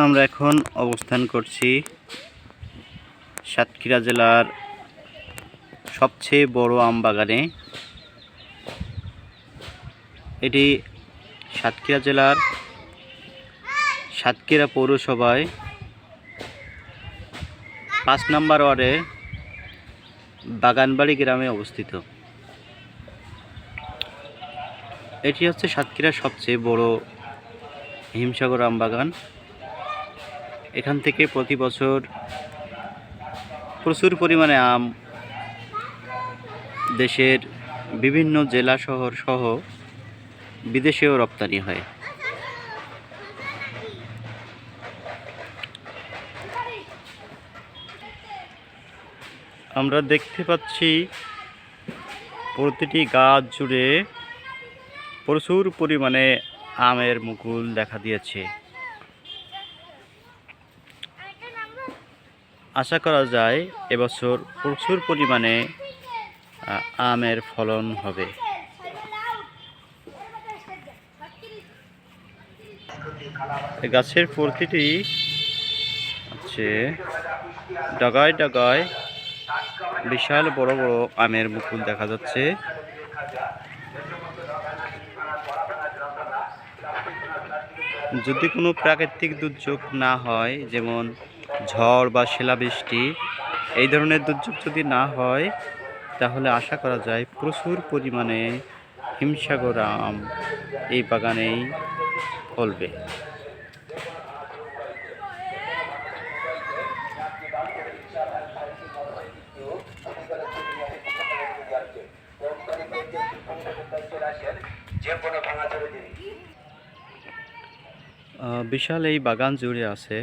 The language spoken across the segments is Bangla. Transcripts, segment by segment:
আমরা এখন অবস্থান করছি সাতক্ষীরা জেলার সবচেয়ে বড় আম বাগানে। এটি সাতক্ষীরা জেলার সাতক্ষীরা পৌরসভায় ৫ নম্বর ওয়ার্ডে বাগানবাড়ি গ্রামে অবস্থিত। এটি হচ্ছে সাতক্ষীরার সবচেয়ে বড় হিমসাগর আম বাগান। এখান থেকে প্রতি বছর প্রচুর পরিমাণে আম দেশের বিভিন্ন জেলা শহর সহ বিদেশেও রপ্তানি হয়। আমরা দেখতে পাচ্ছি প্রতিটি গাছ জুড়ে প্রচুর পরিমাণে আমের মুকুল দেখা দিয়েছে। আশা করা যায় এবছর প্রচুর পরিমাণে আমের ফলন হবে। গাছের প্রতিটি হচ্ছে ডগায় ডগায় বিশাল বড় বড় আমের মুকুল দেখা যাচ্ছে। যদি কোনো প্রাকৃতিক দুর্যোগ না হয়, যেমন ঝড় বা শিলাবৃষ্টি, এই ধরনের দুর্যোগ যদি না হয়, তাহলে আশা করা যায় প্রচুর পরিমাণে হিমসাগর আম এই বাগানেই ফলবে। বিশাল এই বাগান জুড়ে আছে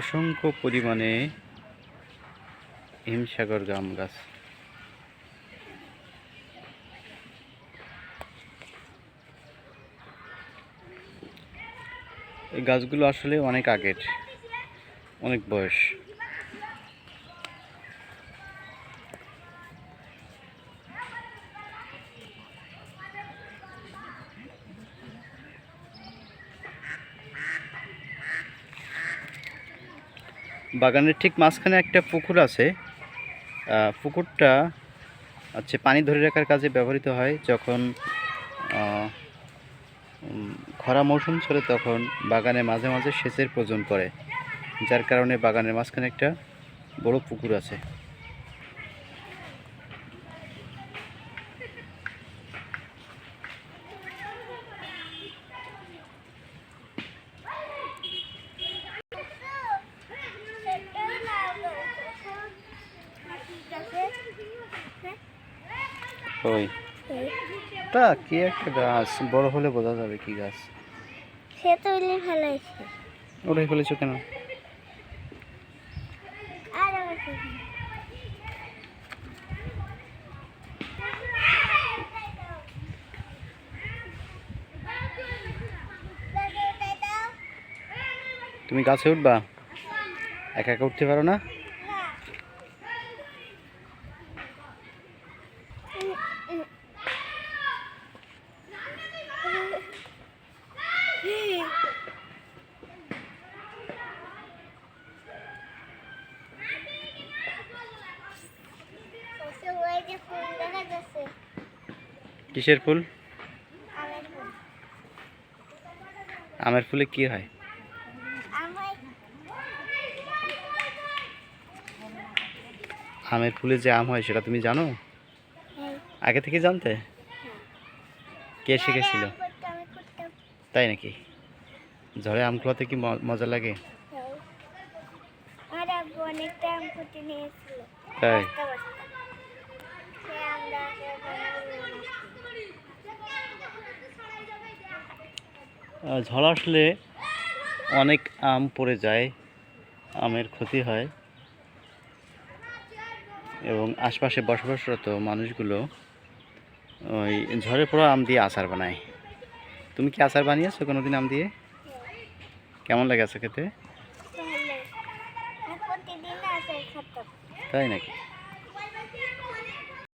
অসংখ্য পরিমাণে হিমসাগর আম গাছ। এই গাছগুলো আসলে অনেক আগের, অনেক বয়স। বাগানের ঠিক মাঝখানে একটা পুকুর আছে। পুকুরটা হচ্ছে পানি ধরে রাখার কাজে ব্যবহৃত হয়। যখন খরা মৌসুম চলে তখন বাগানে মাঝে মাঝে সেচের প্রয়োজন পড়ে, যার কারণে বাগানের মাঝখানে একটা বড় পুকুর আছে। ওই তা কি একটা গাছ, বড় হলে বোঝা যাবে কি গাছ। সে তো ফেলাইছে। ওটাই ফেলেছো কেন? তুমি গাছে উঠবা? একা একা উঠতে পারো না? কিসের ফুল? আমের ফুলে কি হয়? আমের ফুলে যে আম হয় সেটা তুমি জানো? আগে থেকে জানতে? কে শিখেছিল? তাই নাকি? ঝড়ে আম খোলাতে কি মজা লাগে? তাই? ঝড় আসলে অনেক আম পড়ে যায়, আমের ক্ষতি হয় এবং আশপাশে বসবাসরত মানুষগুলো ওই ঝড়ে পড়া আম দিয়ে আচার বানায়। তুমি কি আচার বানিয়েছো কোনোদিন আম দিয়ে? কেমন লাগে আচার খেতে? তাই নাকি?